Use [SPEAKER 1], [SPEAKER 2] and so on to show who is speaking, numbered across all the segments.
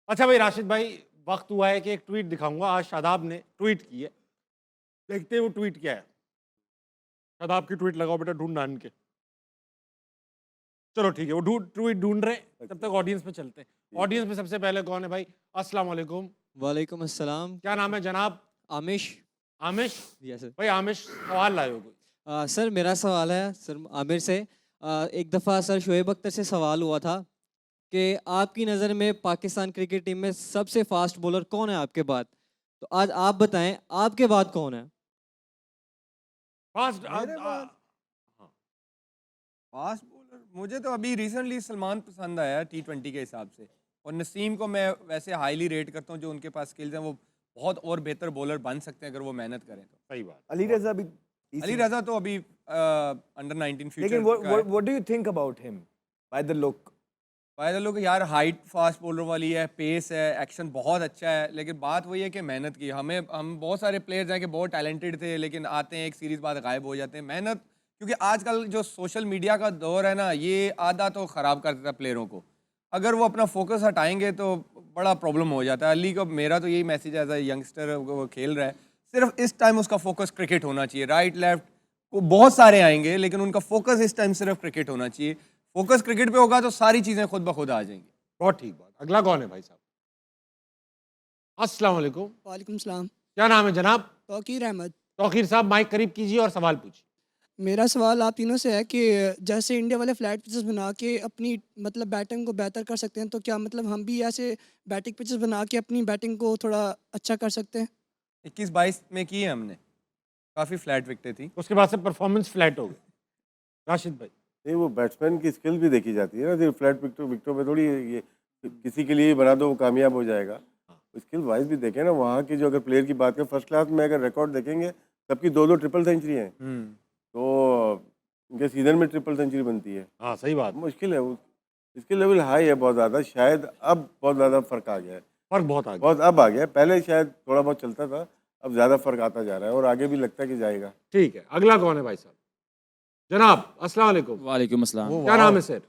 [SPEAKER 1] अच्छा भाई राशिद भाई, वक्त हुआ है कि एक ट्वीट दिखाऊंगा। आज शादाब ने ट्वीट की है, देखते हैं वो ट्वीट क्या है। शादाब की ट्वीट लगाओ बेटा, ढूंढ ढांढ के। चलो ठीक है, वो ट्वीट ढूंढ रहे हैं, तब तक ऑडियंस पे चलते हैं। ऑडियंस में सबसे पहले कौन है भाई? अस्सलाम वालेकुम।
[SPEAKER 2] वालेकुम अस्सलाम।
[SPEAKER 1] क्या नाम है जनाब?
[SPEAKER 2] आमिश।
[SPEAKER 1] आमिश।
[SPEAKER 2] Yes sir.
[SPEAKER 1] भाई आमिश, सवाल लाए हो कोई?
[SPEAKER 2] सर मेरा सवाल है सर आमिर से। एक दफ़ा सर शोएब अख्तर से सवाल हुआ था कि आपकी नज़र में पाकिस्तान क्रिकेट टीम में सबसे फास्ट बॉलर कौन है आपके बाद। तो आज आप बताएं आपके बाद कौन है।
[SPEAKER 1] फास्ट
[SPEAKER 3] मेरे बाद फास्ट बॉलर मुझे तो अभी रिसेंटली सलमान पसंद आया T20 के हिसाब से, और नसीम को मैं वैसे हाईली रेट करता हूँ। जो उनके पास स्किल्स हैं वो बहुत और बेहतर बॉलर बन सकते हैं अगर वो मेहनत करें तो।
[SPEAKER 1] सही बात।
[SPEAKER 4] अली रजा भी
[SPEAKER 3] अली रजा तो अभी अंडर 19 फ्यूचर
[SPEAKER 4] लेकिन what do you think about him by the look?
[SPEAKER 3] फायदा लोग यार, हाइट फास्ट बॉलर वाली है, पेस है, एक्शन बहुत अच्छा है, लेकिन बात वही है कि मेहनत की। हम बहुत सारे प्लेयर्स हैं कि बहुत टैलेंटेड थे लेकिन आते हैं एक सीरीज बाद गायब हो जाते हैं। मेहनत, क्योंकि आजकल जो सोशल मीडिया का दौर है ना, ये आधा तो ख़राब कर देता है प्लेयरों को। अगर वो अपना फोकस हटाएंगे तो बड़ा प्रॉब्लम हो जाता है। अली को मेरा तो यही मैसेज है, एज अ यंगस्टर वो खेल रहा है, सिर्फ इस टाइम उसका फोकस क्रिकेट होना चाहिए। राइट लेफ्ट को बहुत सारे आएंगे लेकिन उनका फोकस इस टाइम सिर्फ क्रिकेट होना चाहिए। फोकस क्रिकेट पे होगा तो सारी चीज़ें खुद ब खुद आ जाएंगी।
[SPEAKER 1] बहुत ठीक बात। अगला कौन है भाई साहब? अस्सलाम वालेकुम।
[SPEAKER 5] वालेकुम सलाम।
[SPEAKER 1] क्या नाम है जनाब?
[SPEAKER 5] तौकीर अहमद।
[SPEAKER 1] तौकीर साहब, माइक करीब कीजिए और सवाल पूछिए।
[SPEAKER 5] मेरा सवाल आप तीनों से है कि जैसे इंडिया वाले फ्लैट पिचेस बना के अपनी मतलब बैटिंग को बेहतर कर सकते हैं, तो क्या मतलब हम भी ऐसे बैटिंग पिचेस बना के अपनी बैटिंग को थोड़ा अच्छा कर सकते हैं?
[SPEAKER 3] 21-22 में की है हमने, काफ़ी फ्लैट विकेटें थी।
[SPEAKER 1] उसके बाद से परफॉर्मेंस फ्लैट हो गई। राशिद भाई,
[SPEAKER 6] नहीं, वो बैट्समैन की स्किल भी देखी जाती है ना। सिर्फ फ्लैट विकेटों विकेटों में थोड़ी ये किसी के लिए बना दो वो कामयाब हो जाएगा। स्किल वाइज भी देखें ना, वहाँ की जो अगर प्लेयर की बात करें, फर्स्ट क्लास में अगर रिकॉर्ड देखेंगे सबकी 2-2 ट्रिपल सेंचुरी हैं, तो इनके सीजन में ट्रिपल सेंचुरी बनती है।
[SPEAKER 1] हाँ सही बात।
[SPEAKER 6] मुश्किल है, वो इसके लेवल हाई है बहुत ज़्यादा। शायद अब बहुत ज़्यादा फ़र्क आ गया है,
[SPEAKER 1] फर्क बहुत आ गया।
[SPEAKER 6] बहुत अब आ गया है। पहले शायद थोड़ा बहुत चलता था, अब ज़्यादा फ़र्क आता जा रहा है और आगे भी लगता है कि जाएगा।
[SPEAKER 1] ठीक है, अगला कौन है भाई साहब? जनाब अस्सलाम वालेकुम।
[SPEAKER 7] वालेकुम अस्सलाम।
[SPEAKER 1] क्या नाम है सर?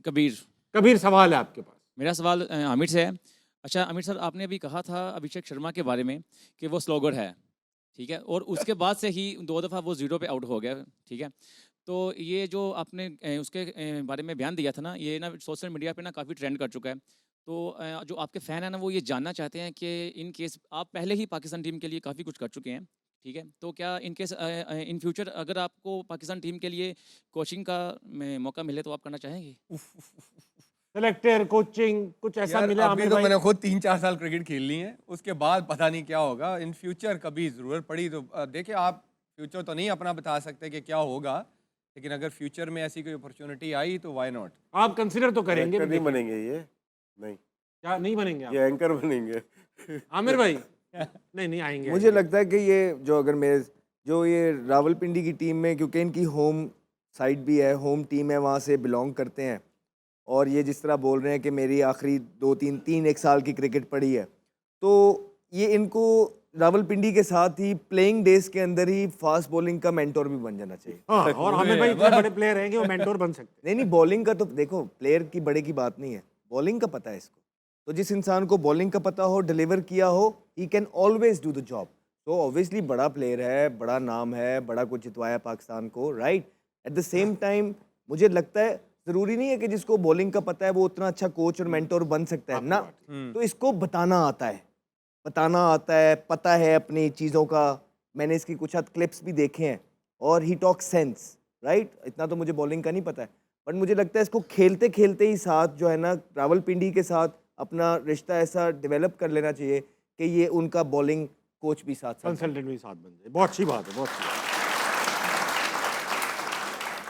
[SPEAKER 7] कबीर।
[SPEAKER 1] कबीर, सवाल है आपके पास।
[SPEAKER 7] मेरा सवाल आमिर से है। अच्छा आमिर सर, आपने अभी कहा था अभिषेक शर्मा के बारे में कि वो स्लोगर है, ठीक है, और उसके बाद से ही 2 दफ़ा वो 0 पे आउट हो गया, ठीक है। तो ये जो आपने उसके बारे में बयान दिया था ना, ये ना सोशल मीडिया पे ना काफ़ी ट्रेंड कर चुका है। तो जो आपके फ़ैन हैं ना, वो ये जानना चाहते हैं कि इन केस आप पहले ही पाकिस्तान टीम के लिए काफ़ी कुछ कर चुके हैं, ठीक है, तो क्या इन केस इन फ्यूचर अगर आपको पाकिस्तान टीम के लिए कोचिंग का मौका मिले तो आप करना चाहेंगे?
[SPEAKER 1] सेलेक्टर, कोचिंग, कुछ ऐसा
[SPEAKER 3] यार
[SPEAKER 1] मिला
[SPEAKER 3] अभी
[SPEAKER 1] आमिर
[SPEAKER 3] तो
[SPEAKER 1] भाई?
[SPEAKER 3] मैंने खुद 3-4 साल क्रिकेट खेल ली है, उसके बाद पता नहीं क्या होगा। इन फ्यूचर कभी ज़रूरत पड़ी तो देखिए, आप फ्यूचर तो नहीं अपना बता सकते कि क्या होगा, लेकिन अगर फ्यूचर में ऐसी कोई अपॉर्चुनिटी आई तो वाई नॉट।
[SPEAKER 1] आप कंसिडर तो करेंगे
[SPEAKER 6] एंकर
[SPEAKER 1] भी
[SPEAKER 6] नहीं
[SPEAKER 1] देखिए।
[SPEAKER 6] बनेंगे ये, नहीं,
[SPEAKER 1] क्या नहीं बनेंगे आप?
[SPEAKER 6] ये एंकर बनेंगे।
[SPEAKER 1] आमिर भाई नहीं नहीं आएंगे।
[SPEAKER 4] मुझे लगता है कि ये जो अगर मेरे जो ये रावलपिंडी की टीम में, क्योंकि इनकी होम साइड भी है, होम टीम है, वहाँ से बिलोंग करते हैं, और ये जिस तरह बोल रहे हैं कि मेरी आखिरी 2-3 1 साल की क्रिकेट पड़ी है, तो ये इनको रावलपिंडी के साथ ही प्लेइंग डेज के अंदर ही फास्ट बॉलिंग का मेंटोर भी बन जाना चाहिए।
[SPEAKER 1] हाँ, और आमिर भाई इतने बड़े प्लेयर हैं कि वो मेंटोर बन सकते हैं।
[SPEAKER 4] नहीं नहीं, बॉलिंग का तो देखो, प्लेयर की बड़े की बात नहीं है, बॉलिंग का पता है इसको। तो जिस इंसान को बॉलिंग का पता हो, डिलीवर किया हो, he can always do the job. तो ऑब्वियसली बड़ा प्लेयर है, बड़ा नाम है, बड़ा कुछ जितवाया पाकिस्तान को, right. At the same time मुझे लगता है ज़रूरी नहीं है कि जिसको बॉलिंग का पता है वो उतना अच्छा कोच और मेंटोर बन सकता है ना। तो इसको बताना आता है, पता है अपनी चीज़ों का। मैंने इसकी कुछ हद क्लिप्स भी देखे हैं और ही टॉक सेंस, राइट। इतना तो मुझे बॉलिंग का नहीं पता है, बट मुझे लगता है इसको खेलते खेलते ही साथ जो है ना, रावलपिंडी के साथ अपना रिश्ता ऐसा डेवलप कर लेना चाहिए कि ये उनका बॉलिंग कोच भी साथ साथ
[SPEAKER 1] कंसल्टेंट भी साथ बन जाए। बहुत अच्छी बात है, बहुत अच्छी बात है।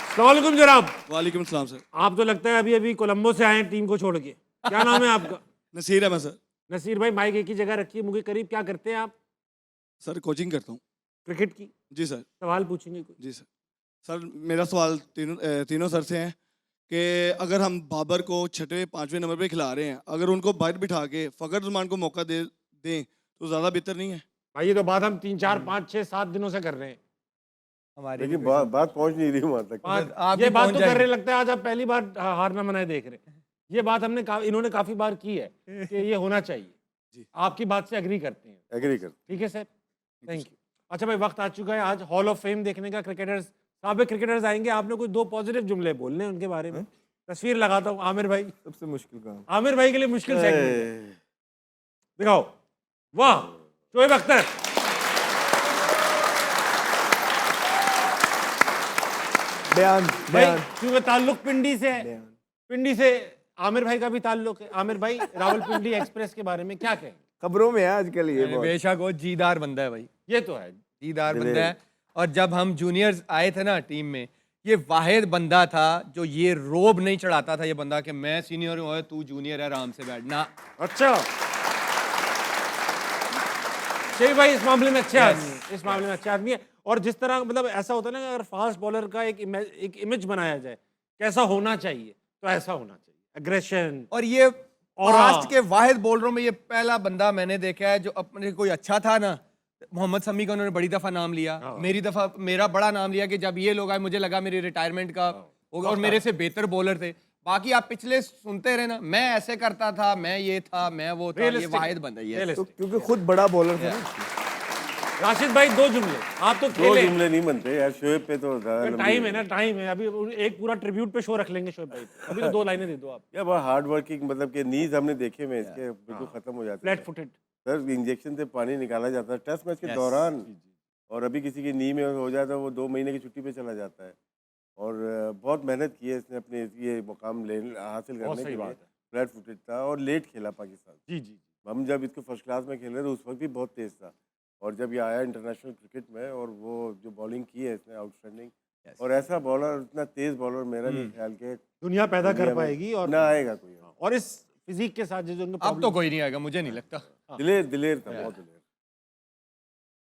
[SPEAKER 1] अस्सलाम वालेकुम जनाब।
[SPEAKER 8] वालेकुम सलाम सर।
[SPEAKER 1] आप तो लगता है अभी अभी कोलंबो से आए हैं टीम को छोड़ के। क्या नाम है आपका?
[SPEAKER 8] नसीर अहमद सर।
[SPEAKER 1] नसीर भाई, माइक एक ही जगह रखिए, मुझे करीब। क्या करते हैं आप?
[SPEAKER 8] सर कोचिंग करता हूँ।
[SPEAKER 1] क्रिकेट की?
[SPEAKER 8] जी सर।
[SPEAKER 1] सवाल पूछेंगे कोई?
[SPEAKER 8] जी सर। सर मेरा सवाल तीनों सर से है कि अगर हम बाबर को 6वें 5वें नंबर पे खिला रहे हैं, अगर उनको बाहर बिठा के फ़खर रज़मान को मौका दें तो ज़्यादा बेहतर नहीं है?
[SPEAKER 1] भाई ये तो बात हम 3 4 5 6 7 दिनों से कर रहे हैं।
[SPEAKER 3] हमारे
[SPEAKER 6] लेकिन बात पहुंच नहीं रही वहाँ तक।
[SPEAKER 3] आप
[SPEAKER 1] ये
[SPEAKER 3] भी
[SPEAKER 1] बात
[SPEAKER 3] पहुंच
[SPEAKER 1] तो कर रहे
[SPEAKER 3] जाएंगे।
[SPEAKER 1] लगता है आज आप पहली बार हार ना मनाए देख रहे हैं। ये बात इन्होंने काफी बार की है कि ये होना चाहिए।
[SPEAKER 8] जी।
[SPEAKER 1] आपकी बात से एग्री करते हैं।
[SPEAKER 6] एग्री कर।
[SPEAKER 1] ठीक है सर, थैंक यू। अच्छा भाई, वक्त आ चुका है आज हॉल ऑफ फेम देखने का। क्रिकेटर्स, साबिक क्रिकेटर्स आएंगे, आपने कुछ 2 पॉजिटिव जुमले बोलने हैं उनके बारे में। तस्वीर लगाता हूँ, आमिर भाई।
[SPEAKER 4] सबसे मुश्किल काम।
[SPEAKER 1] आमिर भाई के लिए मुश्किल सेगमेंट दिखाओ। वाह, शोएब अख्तर।
[SPEAKER 4] बयान
[SPEAKER 1] भाई
[SPEAKER 4] बयान
[SPEAKER 1] क्योंकि ताल्लुक पिंडी से है,
[SPEAKER 4] बयान।
[SPEAKER 1] पिंडी से आमिर भाई का भी ताल्लुक है। आमिर भाई, रावलपिंडी एक्सप्रेस के बारे में क्या कहें?
[SPEAKER 4] खबरों में है आजकल ये बहुत।
[SPEAKER 3] बेशक वो जीदार बंदा है भाई,
[SPEAKER 1] ये तो है।
[SPEAKER 3] जीदार बंदा है। और जब हम जूनियर्स आए थे ना टीम में, ये वाहिद बंदा था जो ये रोब नहीं चढ़ाता था ये बंदा कि मैं सीनियर हूँ तू जूनियर है, आराम से बैठना।
[SPEAKER 1] अच्छा, शही भाई इस मामले में अच्छे आदमी है, इस मामले में अच्छे आदमी है। और जिस तरह मतलब ऐसा होता है ना, अगर फास्ट बॉलर का एक इमेज बनाया जाए कैसा होना चाहिए, तो ऐसा होना चाहिए, एग्रेशन।
[SPEAKER 3] और ये
[SPEAKER 1] और
[SPEAKER 3] फास्ट के वाहिद बॉलरों में ये पहला बंदा मैंने देखा है जो अपने कोई अच्छा था ना। मोहम्मद शमी का उन्होंने बड़ी दफा नाम लिया, मेरा बड़ा नाम लिया कि जब ये लोग आए मुझे लगा मेरी रिटायरमेंट का होगा, और मेरे से बेहतर बॉलर थे। बाकी आप पिछले सुनते रहे ना, मैं ऐसे करता था, मैं ये था, मैं वो था। ये
[SPEAKER 1] Realistic.
[SPEAKER 3] वाहिद बंदा ही है।
[SPEAKER 4] तो क्योंकि खुद बड़ा बॉलर था ना।
[SPEAKER 1] राशिद भाई 2 जुमले, आप तो
[SPEAKER 6] 2
[SPEAKER 1] खेले।
[SPEAKER 6] जुमले नहीं बनते यार, शोएब पे तो
[SPEAKER 1] टाइम है ना, टाइम है अभी। एक पूरा ट्रिब्यूट पे शो रख लेंगे शोएब भाई पे। अभी तो 2 लाइनें दे दो आप।
[SPEAKER 6] या बहुत हार्ड वर्किंग, मतलब कि नीज हमने देखे में इसके बिल्कुल खत्म हो जाते
[SPEAKER 1] फ्लैट फुटेड।
[SPEAKER 6] सर इंजेक्शन से पानी निकाला जाता है टेस्ट मैच के दौरान, और अभी किसी की नी में हो जाता है वो 2 महीने की छुट्टी पे चला जाता है। और बहुत मेहनत की है इसने अपने ये मुकाम हासिल
[SPEAKER 1] बहुत
[SPEAKER 6] करने
[SPEAKER 1] सही
[SPEAKER 6] के लिए।
[SPEAKER 1] बात है।
[SPEAKER 6] फ्लैट फुटेड था और लेट खेला पाकिस्तान।
[SPEAKER 1] जी जी।
[SPEAKER 6] हम जब इसको फर्स्ट क्लास में खेल रहे थे उस वक्त भी बहुत तेज़ था, और जब ये आया इंटरनेशनल क्रिकेट में और वो जो बॉलिंग की है इसने आउटस्टैंडिंग। और ऐसा बॉलर, इतना तेज़ बॉलर मेरा नहीं ख्याल के
[SPEAKER 1] दुनिया पैदा
[SPEAKER 6] दुनिया
[SPEAKER 1] कर
[SPEAKER 6] में
[SPEAKER 1] पाएगी, और
[SPEAKER 6] ना आएगा कोई।
[SPEAKER 1] और इस फिजिक के साथ जो उनका
[SPEAKER 3] अब तो कोई नहीं आएगा, मुझे नहीं लगता।
[SPEAKER 6] दिलेर था, बहुत दिलेर।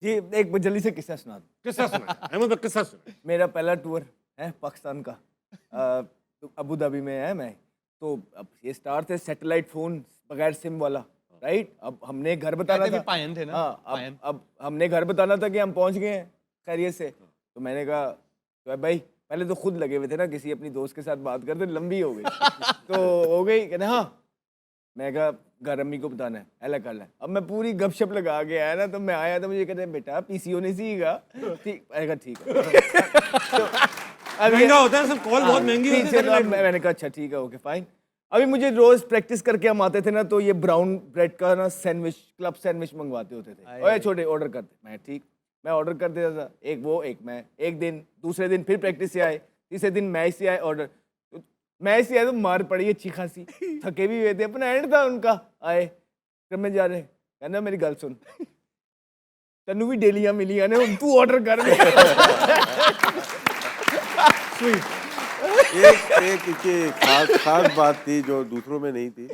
[SPEAKER 4] जी, एक जल्दी से किस्सा सुना दूं।
[SPEAKER 1] किस्सा सुना, अहमद भाई किस्सा सुना।
[SPEAKER 4] मेरा पहला टूर है पाकिस्तान का, तो अबू धाबी में है मैं। तो अब ये स्टार थे सैटेलाइट फोन बगैर सिम वाला, राइट। अब हमने घर बताना
[SPEAKER 3] कहते
[SPEAKER 4] था।
[SPEAKER 3] भी पायन थे ना,
[SPEAKER 4] हाँ,
[SPEAKER 3] पायन।
[SPEAKER 4] अब हमने घर बताना था कि हम पहुंच गए हैं खैरियत से। तो मैंने कहा तो भाई, पहले तो खुद लगे हुए थे ना किसी अपनी दोस्त के साथ बात करते, लंबी हो गई। तो हो गई, कहते हाँ। मैं कहा घर अम्मी को बताना है, ऐला कर लें। अब मैं पूरी गपशप लगा के आया ना, तो मैं आया तो मुझे कहते हैं बेटा पीसीओ नहीं सीगा। ठीक, मैंने कहा ठीक है। तो अब ये-
[SPEAKER 1] महंगा होता है सब, कॉल बहुत महंगी होती
[SPEAKER 4] पीछे तो
[SPEAKER 1] है।
[SPEAKER 4] मैंने कहा अच्छा ठीक है, ओके फाइन। अभी मुझे रोज प्रैक्टिस करके हम आते थे ना, तो ये ब्राउन ब्रेड का ना सैंडविच, क्लब सैंडविच मंगवाते होते थे। ओए छोटे ऑर्डर करते, मैं ठीक, मैं ऑर्डर कर देता था। एक वो, एक मैं। एक दिन, दूसरे दिन फिर प्रैक्टिस से आए, तीसरे दिन मैच से आए ऑर्डर। मैच से आए तो मार पड़ी अच्छी खासी, थके भी हुए थे, अपना एंड था उनका। आए फिर मैं जा रहे, कहना मेरी गल सुन, तेनू भी डेलियां मिलियां ने, हुण तू ऑर्डर कर।
[SPEAKER 6] एक इसकी खास बात थी जो दूसरों में नहीं थी।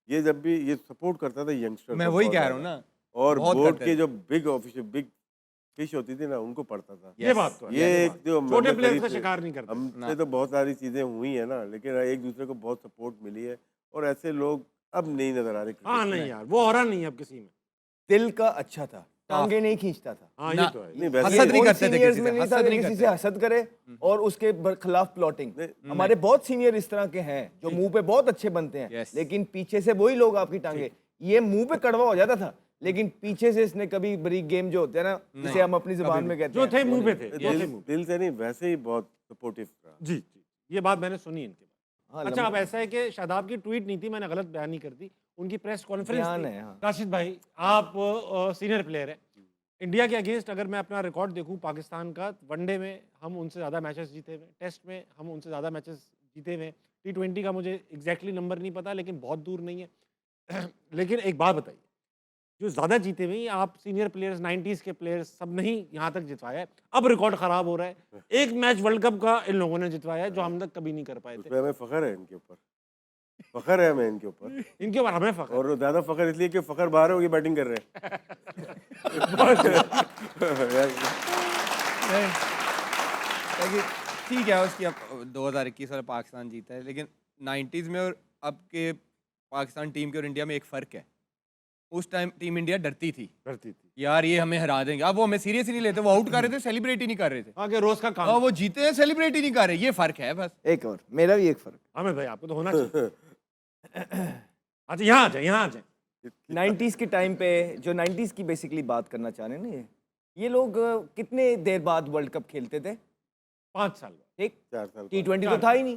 [SPEAKER 6] ये जब भी ये सपोर्ट करता था यंगस्टर,
[SPEAKER 3] मैं वही कह रहा हूँ ना,
[SPEAKER 6] और
[SPEAKER 3] बहुत
[SPEAKER 6] बोर्ड
[SPEAKER 3] करते
[SPEAKER 6] के
[SPEAKER 3] थे।
[SPEAKER 6] जो बिग फिश होती थी ना, उनको पढ़ता था।
[SPEAKER 1] ये बात तो है।
[SPEAKER 6] ये एक जो
[SPEAKER 1] छोटे
[SPEAKER 6] मैं
[SPEAKER 1] प्लेयर्स का
[SPEAKER 6] करीब
[SPEAKER 1] शिकार नहीं करते।
[SPEAKER 6] हमसे तो बहुत सारी चीजें हुई है ना, लेकिन एक दूसरे को बहुत सपोर्ट मिली है, और ऐसे लोग अब नहीं नजर आ रहे क्रिकेट
[SPEAKER 1] हाँ
[SPEAKER 6] में।
[SPEAKER 1] नहीं यार, वो हो रहा नहीं है अब किसी में।
[SPEAKER 4] दिल का अच्छा था, टांगे नहीं खींचता था।
[SPEAKER 1] हाँ
[SPEAKER 3] ना।
[SPEAKER 1] ये तो है।
[SPEAKER 6] नहीं वैसे
[SPEAKER 3] हसद नहीं
[SPEAKER 4] और
[SPEAKER 3] करते थे
[SPEAKER 4] सीनियर्स
[SPEAKER 3] किसी
[SPEAKER 4] में
[SPEAKER 3] से,
[SPEAKER 4] नहीं था
[SPEAKER 3] हसद
[SPEAKER 4] कि
[SPEAKER 3] नहीं
[SPEAKER 4] किसी
[SPEAKER 3] करते।
[SPEAKER 4] से हसद करे और उसके खिलाफ प्लॉटिंग। हमारे बहुत सीनियर इस तरह के हैं जो मुंह पे बहुत अच्छे बनते हैं,
[SPEAKER 3] Yes.
[SPEAKER 4] लेकिन पीछे से वही लोग आपकी टांगे, ये मुंह पे कड़वा हो जाता था, लेकिन पीछे से इसने कभी बरीक गेम जो होते हैं ना, जिसे हम अपनी जुबान में कहते
[SPEAKER 1] जो
[SPEAKER 4] हैं,
[SPEAKER 1] थे मुंह पे थे, जो थे
[SPEAKER 6] दिल
[SPEAKER 1] मुंह पे।
[SPEAKER 6] दिल से नहीं, वैसे ही बहुत सपोर्टिव था।
[SPEAKER 1] जी जी, ये बात मैंने सुनी इनके बाद।
[SPEAKER 4] हाँ,
[SPEAKER 1] अच्छा, अब ऐसा है कि शादाब की ट्वीट नहीं थी, मैंने गलत बयान नहीं कर दी, उनकी प्रेस कॉन्फ्रेंस
[SPEAKER 4] बयान
[SPEAKER 1] थी।
[SPEAKER 4] है, हाँ।
[SPEAKER 1] राशिद भाई, आप सीनियर प्लेयर हैं इंडिया के अगेंस्ट। अगर मैं अपना रिकॉर्ड देखूं पाकिस्तान का, वनडे में हम उनसे ज़्यादा मैचेस जीते हुए, टेस्ट में हम उनसे ज़्यादा मैचेस जीते हुए, T20 का मुझे एग्जैक्टली नंबर नहीं पता, लेकिन बहुत दूर नहीं है। लेकिन एक बात बताइए, जो ज़्यादा जीते हुए हैं, आप सीनियर प्लेयर्स, 90s के प्लेयर्स सब नहीं यहाँ तक जितवाया है, अब रिकॉर्ड ख़राब हो रहा है। एक मैच वर्ल्ड कप का इन लोगों ने जितवाया है जो हम तक कभी नहीं कर पाए
[SPEAKER 6] उस
[SPEAKER 1] थे।
[SPEAKER 6] पर हमें फख्र है इनके ऊपर, फख्र है हमें इनके ऊपर।
[SPEAKER 1] इनके ऊपर हमें फख्र है।
[SPEAKER 6] और ज़्यादा फख्र इसलिए कि फख्र बाहर होगी बैटिंग कर रहे हैं।
[SPEAKER 3] लेकिन ठीक है, उसकी अब 2021 वाला पाकिस्तान जीता है, लेकिन 90s में और अब के पाकिस्तान टीम के और इंडिया में एक फ़र्क है। उस टाइम टीम इंडिया डरती थी
[SPEAKER 1] करती थी
[SPEAKER 3] यार ये हमें हरा देंगे, अब वो हमें सीरियस ही नहीं लेते, वो आउट कर रहे थे, सेलिब्रेट ही नहीं कर रहे थे।
[SPEAKER 1] आगे रोज का काम।
[SPEAKER 3] और वो जीते हैं, सेलिब्रेट ही नहीं कर रहे, ये फ़र्क है बस।
[SPEAKER 4] एक और मेरा भी एक फर्क,
[SPEAKER 1] हमें भाई आपको तो होना चाहिए। अच्छा यहाँ आ जाए, यहाँ आ जाए।
[SPEAKER 4] 90s के टाइम पे जो 90s की बेसिकली बात करना चाह रहे हैं ना ये लोग कितने देर बाद वर्ल्ड कप खेलते थे?
[SPEAKER 1] 5 साल बाद।
[SPEAKER 4] ठीक,
[SPEAKER 6] 4 साल
[SPEAKER 4] T20 तो था ही नहीं,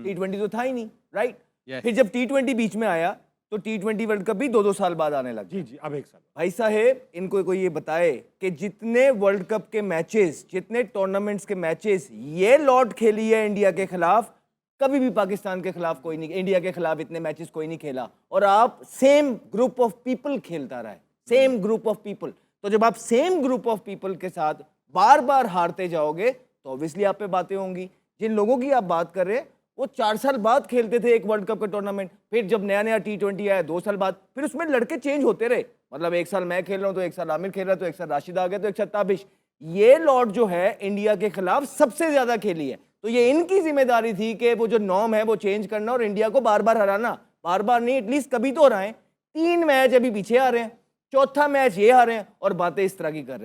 [SPEAKER 4] T20 तो था ही नहीं, राइट?
[SPEAKER 3] Yes.
[SPEAKER 4] फिर जब T20 बीच में आया तो T20 वर्ल्ड कप भी 2-2 साल बाद आने लगा।
[SPEAKER 1] जी जी, अब 1 साल।
[SPEAKER 4] भाई साहेब इनको कोई ये बताए कि जितने वर्ल्ड कप के मैचेस, जितने टूर्नामेंट्स के मैचेस ये लॉर्ड खेली है इंडिया के खिलाफ, कभी भी पाकिस्तान के खिलाफ कोई नहीं, इंडिया के खिलाफ इतने मैचेस कोई नहीं खेला। और आप सेम ग्रुप ऑफ पीपल खेलता रहा है, सेम ग्रुप ऑफ पीपल। तो जब आप सेम ग्रुप ऑफ पीपल के साथ बार बार हारते जाओगे तो ऑब्वियसली आप पे बातें होंगी। जिन लोगों की आप बात कर रहे हैं वो 4 साल बाद खेलते थे एक वर्ल्ड कप का टूर्नामेंट, फिर जब नया नया T20 आया 2 साल बाद, फिर उसमें लड़के चेंज होते रहे। मतलब 1 साल मैं खेल रहा हूँ तो 1 साल आमिर खेल रहा है, तो 1 साल राशिद आ गया, तो 1 साल ताबिश। ये लॉट जो है इंडिया के खिलाफ सबसे ज्यादा खेली है, तो ये इनकी जिम्मेदारी थी कि वो जो नॉर्म है वो चेंज करना और इंडिया को बार बार हराना। बार बार नहीं, एटलीस्ट कभी तो हराएं। 3 मैच अभी पीछे आ रहे हैं, चौथा मैच ये हारे हैं और बातें इस तरह की कर रहे हैं।